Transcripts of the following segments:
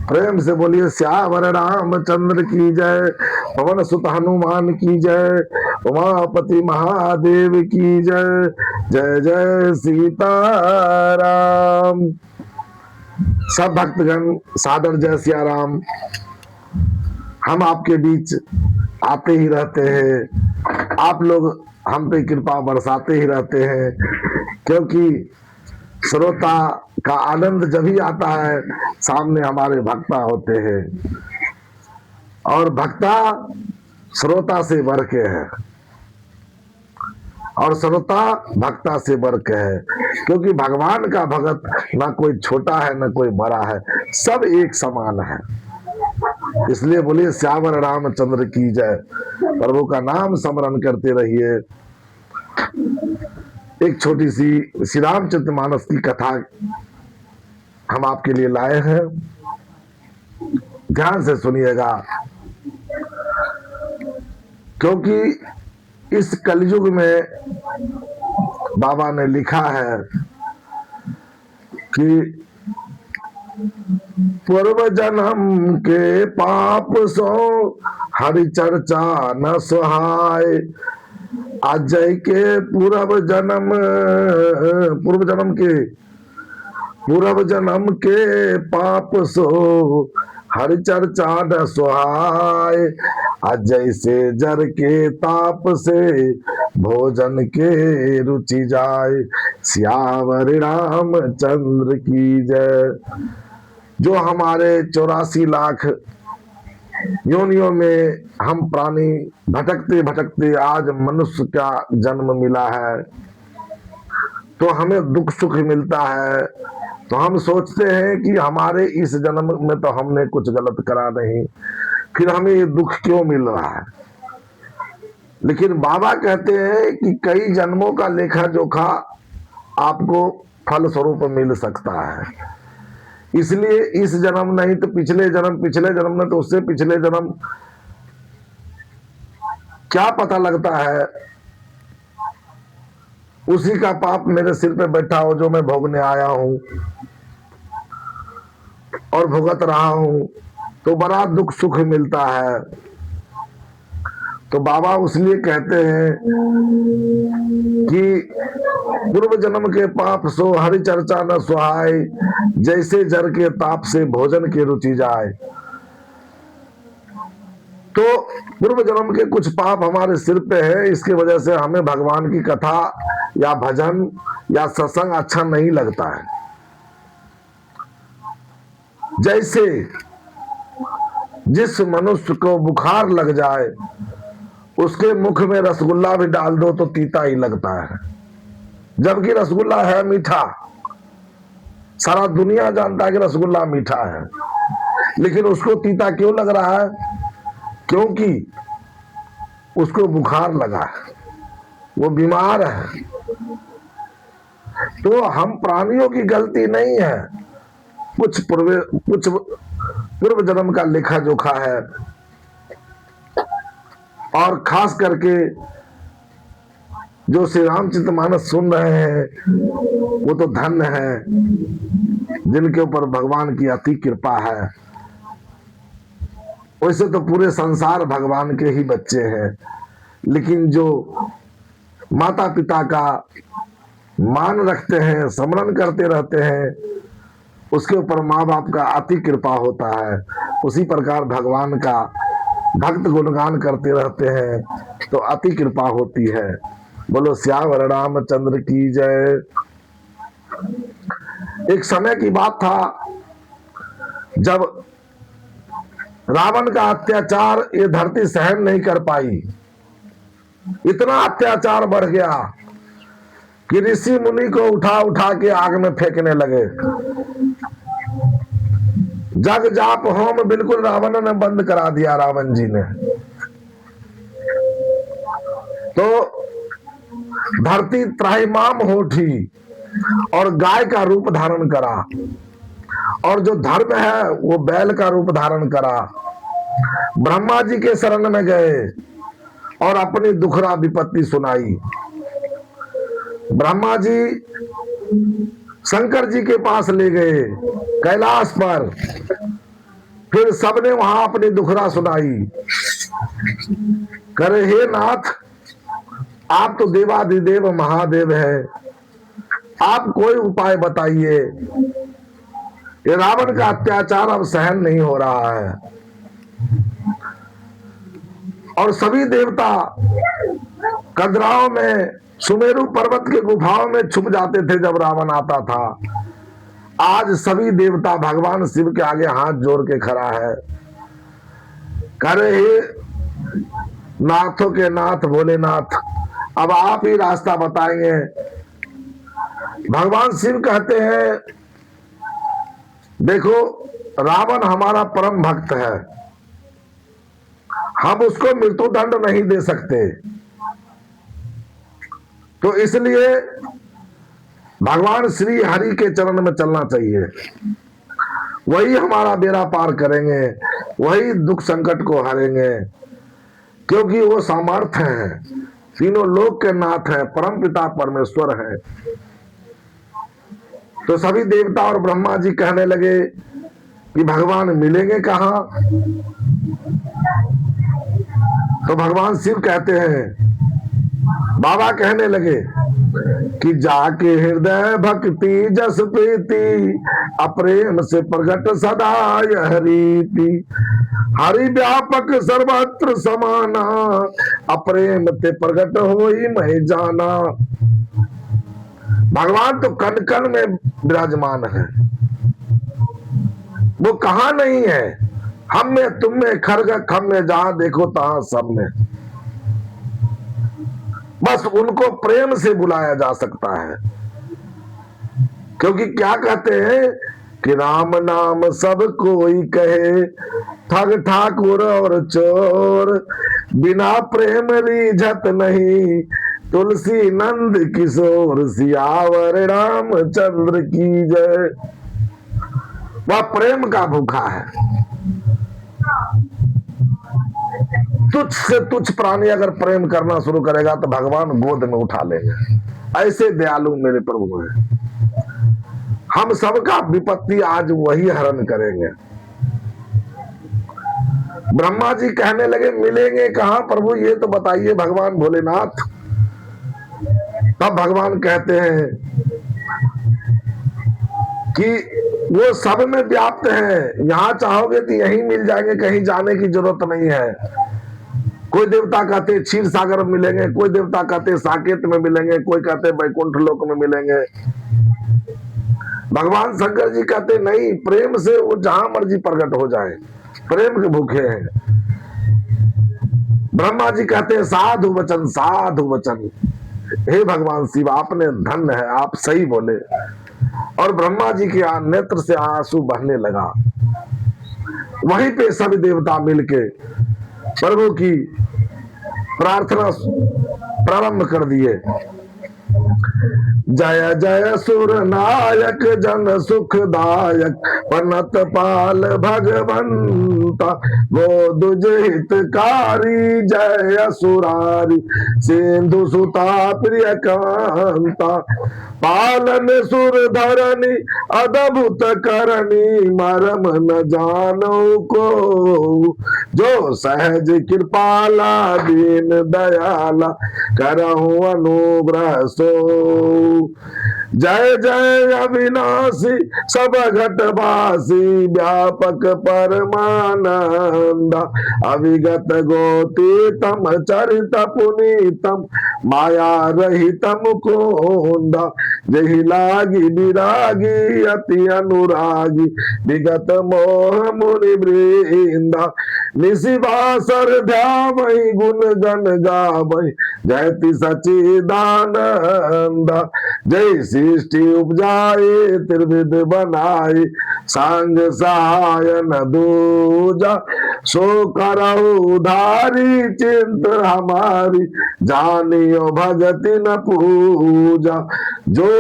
प्रेम से बोलिए श्यावर रामचंद्र की जय, पवन सुत हनुमान की जय, उमापति महादेव की जय। जय जय सीताराम। सब भक्तगण सादर जय सिया राम। हम आपके बीच आते ही रहते हैं, आप लोग हम पे कृपा बरसाते ही रहते हैं, क्योंकि श्रोता का आनंद जब ही आता है सामने हमारे भक्ता होते हैं, और भक्ता श्रोता से बढ़ के है और श्रोता भक्ता से बढ़ के है, क्योंकि भगवान का भगत ना कोई छोटा है ना कोई बड़ा है, सब एक समान है। इसलिए बोलिए श्यावर रामचंद्र की जय। प्रभु का नाम स्मरण करते रहिए। एक छोटी सी श्री रामचरितमानस की कथा हम आपके लिए लाए हैं, ध्यान से सुनिएगा, क्योंकि इस कलयुग में बाबा ने लिखा है कि पूर्व जन्म के पाप सो हरि चर्चा न सुहाय, अजय के पूर्व जन्म के पाप सो हरि चर्चा न सुहाय, अजय से जर के ताप से भोजन के रुचि जाए। श्यावर रामचंद्र की जय। जो हमारे 84 लाख योनियों में हम प्राणी भटकते भटकते आज मनुष्य का जन्म मिला है, तो हमें दुख सुख मिलता है, तो हम सोचते हैं कि हमारे इस जन्म में तो हमने कुछ गलत करा नहीं, फिर हमें ये दुख क्यों मिल रहा है। लेकिन बाबा कहते हैं कि कई जन्मों का लेखा जोखा आपको फल स्वरूप मिल सकता है, इसलिए इस जन्म नहीं तो पिछले जन्म में तो उससे पिछले जन्म, क्या पता लगता है उसी का पाप मेरे सिर पे बैठा हो जो मैं भोगने आया हूं और भुगत रहा हूं, तो बड़ा दुख सुख मिलता है। तो बाबा उसलिए कहते हैं कि पूर्व जन्म के पाप सो हरि चर्चा न सुहाय, जैसे जर के ताप से भोजन की रुचि जाए। तो पूर्व जन्म के कुछ पाप हमारे सिर पे है, इसकी वजह से हमें भगवान की कथा या भजन या सत्संग अच्छा नहीं लगता है। जैसे जिस मनुष्य को बुखार लग जाए उसके मुख में रसगुल्ला भी डाल दो तो तीता ही लगता है, जबकि रसगुल्ला है मीठा। सारा दुनिया जानता है कि रसगुल्ला मीठा है, लेकिन उसको तीता क्यों लग रहा है? क्योंकि उसको बुखार लगा है, वो बीमार है। तो हम प्राणियों की गलती नहीं है, कुछ पूर्व जन्म का लेखा जोखा है। और खास करके जो श्री रामचरितमानस सुन रहे हैं वो तो धन्य है जिनके ऊपर भगवान की अति कृपा है। वैसे तो पूरे संसार भगवान के ही बच्चे हैं, लेकिन जो माता पिता का मान रखते हैं, स्मरण करते रहते हैं, उसके ऊपर माँ बाप का अति कृपा होता है। उसी प्रकार भगवान का भक्त गुणगान करते रहते हैं तो अति कृपा होती है। बोलो श्यावर रामचंद्र की जय। एक समय की बात था जब रावण का अत्याचार ये धरती सहन नहीं कर पाई। इतना अत्याचार बढ़ गया कि ऋषि मुनि को उठा उठा के आग में फेंकने लगे। जग जाप होम बिल्कुल रावण ने बंद करा दिया, रावण जी ने। तो धरती त्राहिमाम हो उठी और गाय का रूप धारण करा, और जो धर्म है वो बैल का रूप धारण करा। ब्रह्मा जी के शरण में गए और अपनी दुखरा विपत्ति सुनाई। ब्रह्मा जी शंकर जी के पास ले गए कैलाश पर। फिर सबने वहां अपनी दुखड़ा सुनाई। करे हे नाथ, आप तो देवाधिदेव महादेव है, आप कोई उपाय बताइए, ये रावण का अत्याचार अब सहन नहीं हो रहा है। और सभी देवता कदराओं में, सुमेरु पर्वत के गुफाओं में छुप जाते थे जब रावण आता था। आज सभी देवता भगवान शिव के आगे हाथ जोड़ के खड़ा है। करे हे नाथों के नाथ भोलेनाथ, अब आप ही रास्ता बताएंगे। भगवान शिव कहते हैं, देखो रावण हमारा परम भक्त है, हम उसको मृत्युदंड नहीं दे सकते, तो इसलिए भगवान श्री हरि के चरण में चलना चाहिए। वही हमारा बेड़ा पार करेंगे, वही दुख संकट को हारेंगे, क्योंकि वो सामर्थ्य है, तीनों लोक के नाथ है, परम पिता परमेश्वर है। तो सभी देवता और ब्रह्मा जी कहने लगे कि भगवान मिलेंगे कहां? तो भगवान शिव कहते हैं, बाबा कहने लगे कि जाके हृदय भक्ति जस प्रीति, अप्रेम से प्रगट सदा यह रीति, हरि व्यापक सर्वत्र समाना, अप्रेम ते प्रगट होई मैं जाना। भगवान तो कण कण में विराजमान है, वो कहां नहीं है? हम में, तुम में, खरग खम में, जहां देखो तहां सब में। बस उनको प्रेम से बुलाया जा सकता है, क्योंकि क्या कहते हैं कि राम नाम सब कोई कहे, ठग ठाकुर और चोर, बिना प्रेम रीझत नहीं, तुलसी नंद किशोर, सियावर रामचंद्र की जय। वह प्रेम का भूखा है। तुच्छ से तुच्छ प्राणी अगर प्रेम करना शुरू करेगा तो भगवान गोद में उठा लेंगे। ऐसे दयालु मेरे प्रभु हैं। हम सबका विपत्ति आज वही हरण करेंगे। ब्रह्मा जी कहने लगे, मिलेंगे कहां प्रभु, ये तो बताइए भगवान भोलेनाथ। तब भगवान कहते हैं कि वो सब में व्याप्त है, यहां चाहोगे तो यहीं मिल जाएंगे, कहीं जाने की जरूरत नहीं है। कोई देवता कहते क्षीर सागर में मिलेंगे, कोई देवता कहते साकेत में मिलेंगे, कोई कहते बैकुंठ लोक में मिलेंगे। भगवान शंकर जी कहते नहीं, प्रेम से वो जहां मर्जी प्रकट हो जाए, प्रेम के भूखे हैं। ब्रह्मा जी कहते हैं साधु वचन, साधु वचन। हे भगवान शिव, आपने धन्य है, आप सही बोले। और ब्रह्मा जी के नेत्र से आंसू बहने लगा। वहीं पे सभी देवता मिलके प्रभु की प्रार्थना प्रारंभ कर दिए। जय जय सुर नायक जन सुखदायक, पनत पाल भगवंता, गोदुज हितकारी, जय असुरारी, सिंधु सुता प्रिय कांता, पालन सुर धरणी, अद्भुत करणी, मरम न जानो को, जो सहज कृपाला, दीन दयाला, करहु अनुग्रह सो। जय जय अविनाशी सब घटवासी, व्यापक परमानंदा, अविगत गोतीतम चरित पुनीतम, माया रहितम मुकुंदा, जहि लागी विरागी अति अनुरागी, विगत मोह मुनि वृंदा, निशिवासर ध्यावहि गुण गण गावहि, जयति सचिदानंदा, जय सृष्टि उपजाए त्रिविध बनाए, सांग सहायन दूजा, सो करहु उधारी, चिंत हमारी, जानियो भगति न पूजा, जो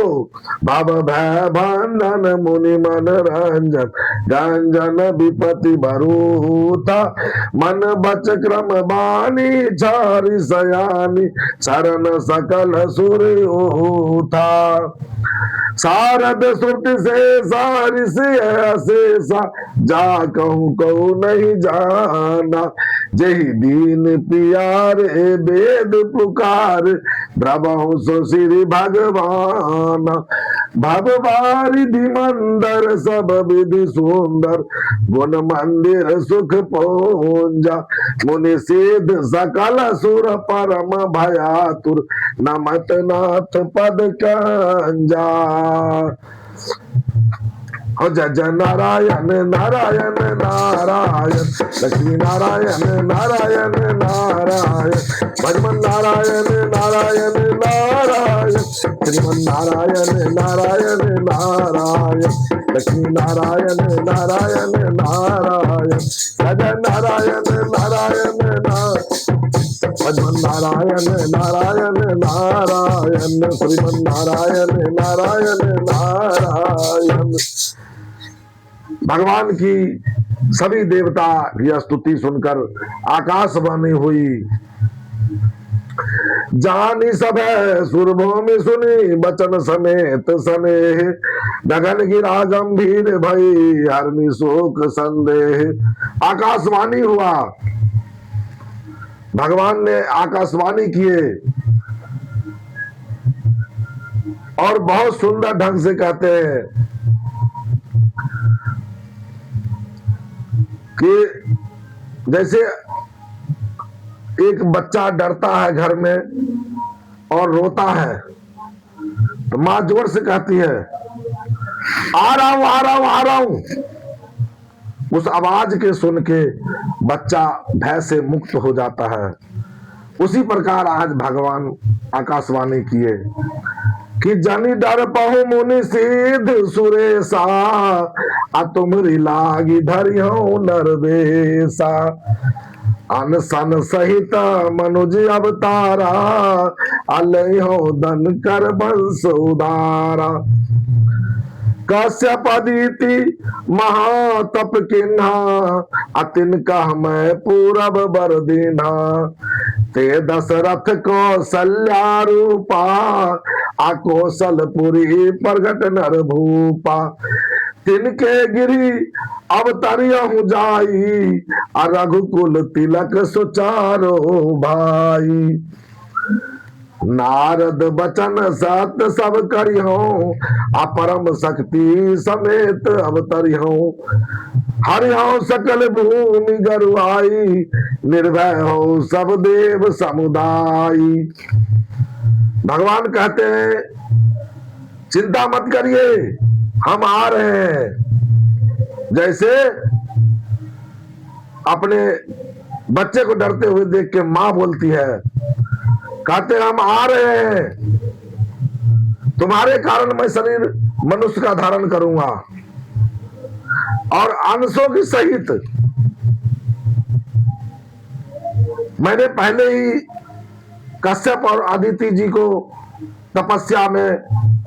भव भय बंधन मुनि मन रंजन, गंजन विपति भरूता, मन बच क्रम बानी, चारि सयानी, शरण सकल सुरयूथा। सारद श्रुति से सारी से सा जा कहूँ कहूँ नहीं जाना। जही दीन पियारे वेद पुकार द्रवहु सो श्री भगवान। भववारिधि मंदर सब विधि सुंदर गुण मंदिर सुख पहुंजा। मुनि सिद्ध सकल सुर परम भयातुर नमत नाथ पद कंजा। हो जय नारायण नारायण नारायण लक्ष्मी नारायण नारायण नारायण भजमन नारायण नारायण नारायण श्रीमन नारायण नारायण नारायण लक्ष्मी नारायण नारायण नारायण जय नारायण नारायण भजमन नारायण नारायण नारायण श्रीमन नारायण नारायण नारायण। भगवान की सभी देवता की स्तुति सुनकर आकाशवाणी हुई। जानी सब सुरभूमि सुनी बचन समेत स्नेह गगन गिरा गंभीर भई हरनी शोक संदेह। आकाशवाणी हुआ, भगवान ने आकाशवाणी किए और बहुत सुंदर ढंग से कहते हैं कि जैसे एक बच्चा डरता है घर में और रोता है तो मां जोर से कहती है आ रहा हूं आ रहा हूं आ रहा हूं। उस आवाज के सुन के बच्चा भय से मुक्त हो जाता है। उसी प्रकार आज भगवान आकाशवाणी किए कि जनि डर पहु मुनि सिद्ध सुरेशा आ तुमरी लागी धरियो नरवेशा। अनसन सहित मनुज अवतारा अलहो दन कर बंस उदारा। कश्यप अदिति महातप किन्हा अतिन कह मैं पूरब बर दीन्हा। ते दशरथ कौशल्या रूपा आ कौशलपुरी प्रगट नर भूपा। तिनके गिरी अवतरियहु जाई आ रघुकुल तिलक सुचारो भाई। नारद बचन सत सब करियो अपरम शक्ति समेत अवतरियो। हरियो सकल भूमि गरुआई निर्भय हो सब देव समुदाय। भगवान कहते हैं चिंता मत करिए हम आ रहे हैं। जैसे अपने बच्चे को डरते हुए देख के मां बोलती है, कहते हम आ रहे हैं, तुम्हारे कारण मैं शरीर मनुष्य का धारण करूंगा और अंशों की सहित मैंने पहले ही कश्यप और अदिति जी को तपस्या में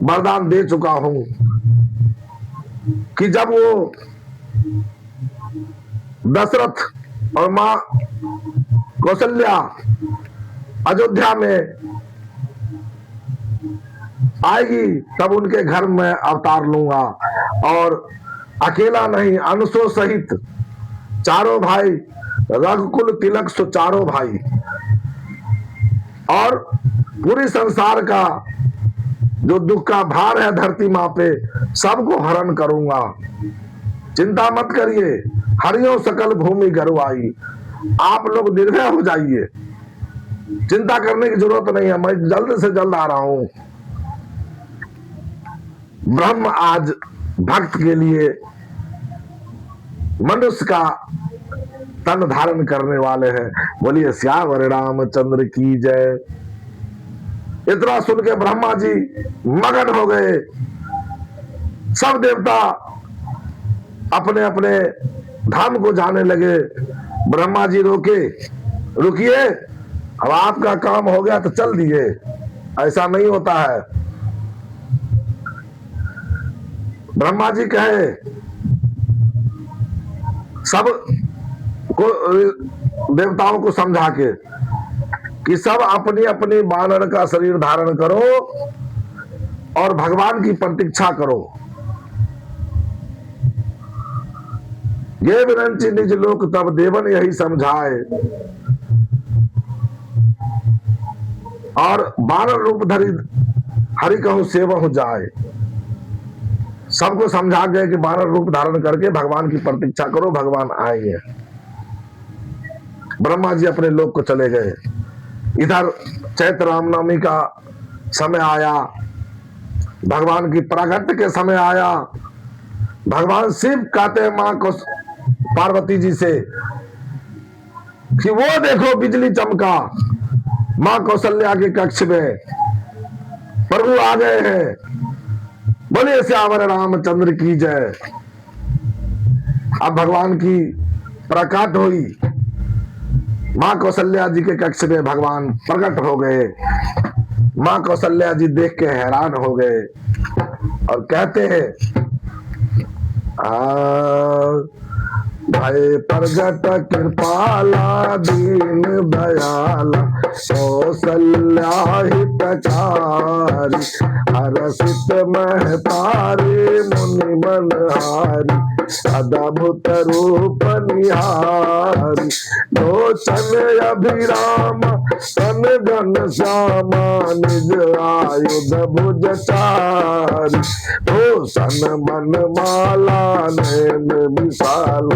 वरदान दे चुका हूं कि जब वो दशरथ और मां कौशल्या अयोध्या में आएगी तब उनके घर में अवतार लूंगा। और अकेला नहीं, अंशों सहित चारों भाई, रघुकुल तिलक सो चारों भाई, और पूरी संसार का जो दुख का भार है धरती मां पे सबको हरण करूंगा। चिंता मत करिए, हरियो सकल भूमि गरुआई। आप लोग निर्भय हो जाइए, चिंता करने की जरूरत नहीं है, मैं जल्द से जल्द आ रहा हूं। ब्रह्म आज भक्त के लिए मनुष्य का तन धारण करने वाले हैं। बोलिए श्यावर रामचंद्र की जय। इतना सुन के ब्रह्मा जी मगन हो गए। सब देवता अपने अपने धाम को जाने लगे। ब्रह्मा जी रोके, रुकिए, अब आपका काम हो गया तो चल दिए, ऐसा नहीं होता है। ब्रह्मा जी कहे सब को देवताओं को समझा के कि सब अपनी अपनी वानर का शरीर धारण करो और भगवान की प्रतीक्षा करो। ये विरंची निज लोक तब देवन यही समझाए, और 12 रूप धरी हरि कहूं सेवहु जाए। सबको समझा गए कि 12 रूप धारण करके भगवान की प्रतीक्षा करो, भगवान आएंगे। ब्रह्मा जी अपने लोक को चले गए। इधर चैत्र रामनवमी का समय आया, भगवान की प्रागट्य के समय आया। भगवान शिव कहते हैं मां को, पार्वती जी से कि वो देखो बिजली चमका, मां कौशल्या के कक्ष में प्रभु आ गए हैं, बोलिए श्यावर रामचंद्र की जय। अब भगवान की प्रकट हुई, मां कौशल्या जी के कक्ष में भगवान प्रकट हो गए। मां कौशल्या जी देख के हैरान हो गए और कहते हैं भय प्रगट कृपाला दीन दयाला कौशल्या हितकारी हरसित महतारी मुनि मनहारी अद्भुत रूप निहारी लोचन अभिराम तन गण श्यामा निज आयुध भुज चारी भूषण मन माला नैन विशाल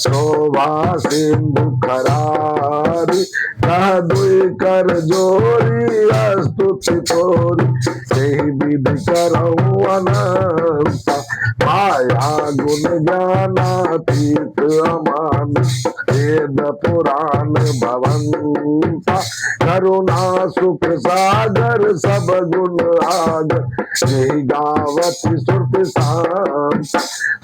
शोभा सिंधु खरारी कह दुई कर जोरी स्तुति तोरी सही विधि करऊं अनंता माया गुण ज्ञानातीत अमान वेद पुराण भवंता करुणा सुख सागर सब गुण आगर यही गावती सुरति शांत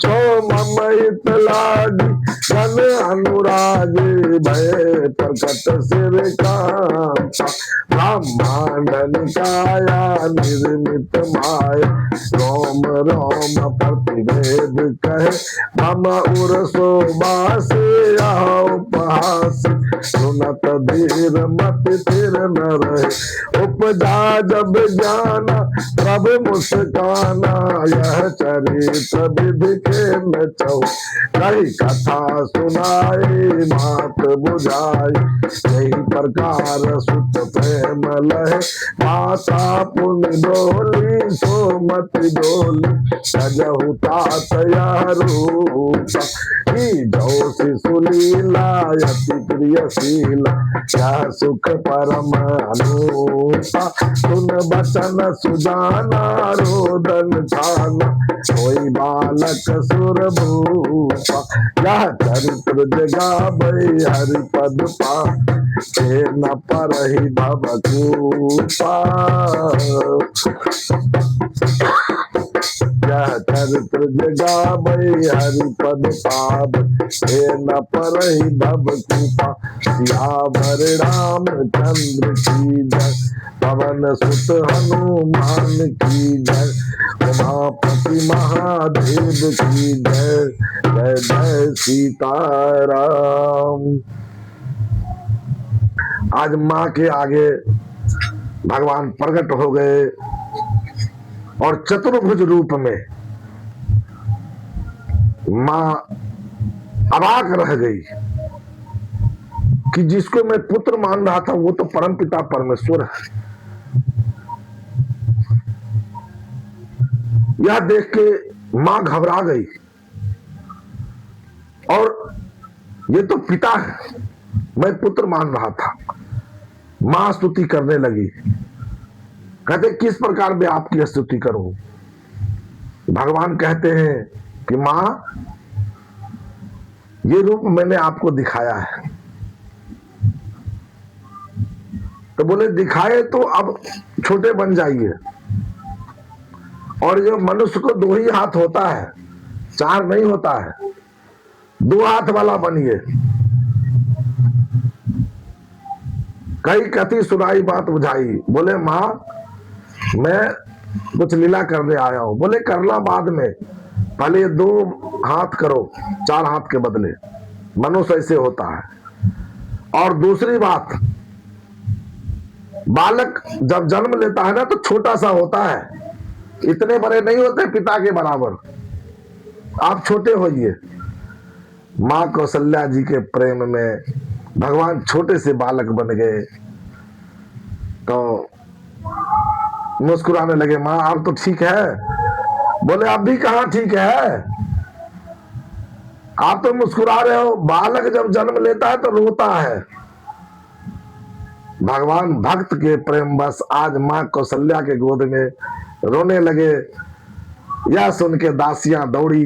सो ममहित लागी जन अनुरागी भय प्रकट सिर कांता ब्रह्मांड निकाया निर्मित माया रोम रोम प्रतिवेद कहे मम उर शोभास उपहास सुनत धीर मत थिर न रहे उपजा जब ज्ञान प्रभु मुस्काना यह चरित्र विधि के न चौ कई कथा सुनाई मात बुझाई यही प्रकार सुत प्रेम लहे माता पुण्य डोली सोमति डोली सजहु तात रूपा की जो शिशुलीला यति प्रियशीला यह सुख परम अनुपा सुन बचन सुजाना रोदन छाना कोई बालक सुर भूपा यह चरित्र जगाबै हरि पद पा न परहि भव कूपा यह चरित्र जगाबै हरि पद पाद न परहि भव कूपा सियावर रामचंद्र की जय पवन सुत हनुमान की जय उमापति महादेव की जय जय जय सीताराम। आज माँ के आगे भगवान प्रकट हो गए और चतुर्भुज रूप में माँ अवाक रह गई कि जिसको मैं पुत्र मान रहा था वो तो परमपिता परमेश्वर है। यह देख के मां घबरा गई और ये तो पिता है, मैं पुत्र मान रहा था। मां स्तुति करने लगी, कहते किस प्रकार मैं आपकी स्तुति करूं। भगवान कहते हैं कि मां ये रूप मैंने आपको दिखाया है। तो बोले दिखाए तो अब छोटे बन जाइए, और जो मनुष्य को 2 ही हाथ होता है, 4 नहीं होता है, 2 हाथ वाला बनिए। कई कथी सुनाई बात बुझाई। बोले मां मैं कुछ लीला करने आया हूं। बोले करना बाद में, पहले 2 हाथ करो 4 हाथ के बदले। मनुष्य ऐसे होता है। और दूसरी बात, बालक जब जन्म लेता है ना तो छोटा सा होता है, इतने बड़े नहीं होते पिता के बराबर, आप छोटे होइए। माँ कौशल्या जी के प्रेम में भगवान छोटे से बालक बन गए, तो मुस्कुराने लगे। माँ आप तो ठीक है? बोले अब भी कहाँ ठीक है, आप तो मुस्कुरा रहे हो। बालक जब जन्म लेता है तो रोता है। भगवान भक्त के प्रेम बस आज माँ कौशल्या के गोद में रोने लगे। यह सुन के दासियां दौड़ी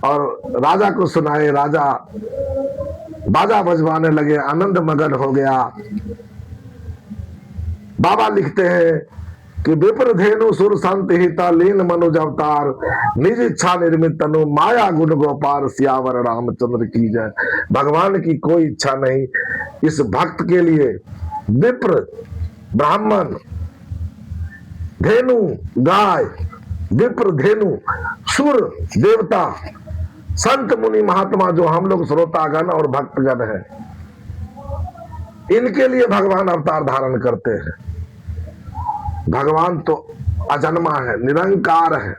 और राजा को सुनाए। राजा बाजा बजवाने लगे, आनंद मगन हो गया। बाबा लिखते हैं कि विप्र धेनु सुर संत हिता लीन मनुज अवतार निज इच्छा निर्मित तनु माया गुण गोपार सियावर रामचंद्र की जय। भगवान की कोई इच्छा नहीं, इस भक्त के लिए विप्र, ब्राह्मण, धेनु गाय, विप्र धेनु, सुर देवता, संत मुनि महात्मा जो हम लोग श्रोतागण और भक्तगण हैं, इनके लिए भगवान अवतार धारण करते हैं। भगवान तो अजन्मा है, निरंकार है,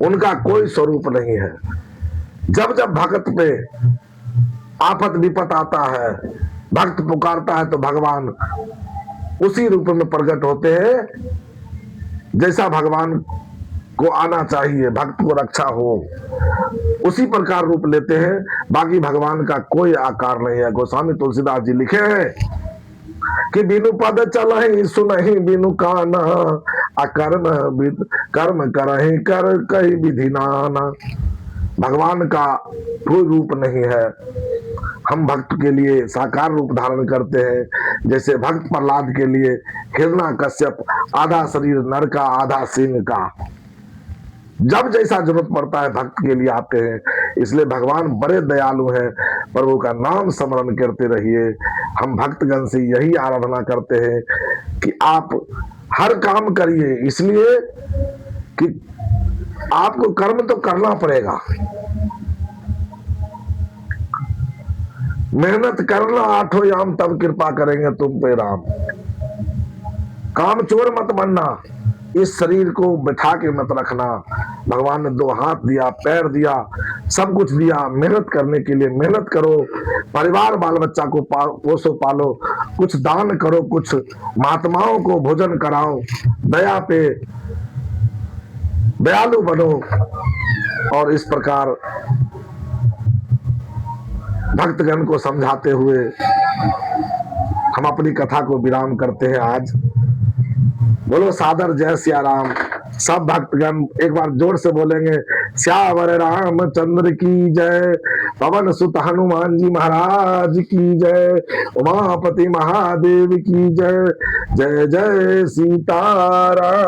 उनका कोई स्वरूप नहीं है। जब जब भक्त पे आफत विपत आता है, भक्त पुकारता है, तो भगवान उसी रूप में प्रकट होते हैं जैसा भगवान को आना चाहिए, भक्त को रक्षा हो, उसी प्रकार रूप लेते हैं। बाकी भगवान का कोई आकार नहीं है। गोस्वामी तुलसीदास जी लिखे हैं कि बिनु पद चलहि सुनहि बिनु काना अकर्म कर्म करहि कर कही विधि नाना। भगवान का कोई रूप नहीं है, हम भक्त के लिए साकार रूप धारण करते हैं। जैसे भक्त प्रहलाद के लिए हिरण्याकश्यप आधा शरीर नर का आधा सिंह का, जब जैसा जरूरत पड़ता है भक्त के लिए आते हैं। इसलिए भगवान बड़े दयालु हैं। प्रभु का नाम स्मरण करते रहिए। हम भक्तगण से यही आराधना करते हैं कि आप हर काम करिए, इसलिए कि आपको कर्म तो करना पड़ेगा, मेहनत करना आठों याम, तब कृपा करेंगे तुम पे राम। काम चोर मत बनना, इस शरीर को बिठा के मत रखना। भगवान ने दो हाथ दिया, पैर दिया, सब कुछ दिया, मेहनत करने के लिए मेहनत करो। परिवार बाल बच्चा को पोसो पालो, कुछ दान करो, कुछ महात्माओं को भोजन कराओ, दया पे दयालु बनो। और इस प्रकार भक्तगण को समझाते हुए हम अपनी कथा को विराम करते हैं आज। बोलो सादर जय सिया राम। सब भक्तगण एक बार जोर से बोलेंगे, श्यावर रामचंद्र की जय, पवन सुत हनुमान जी महाराज की जय, उमापति महादेव की जय। जय जय सीताराम।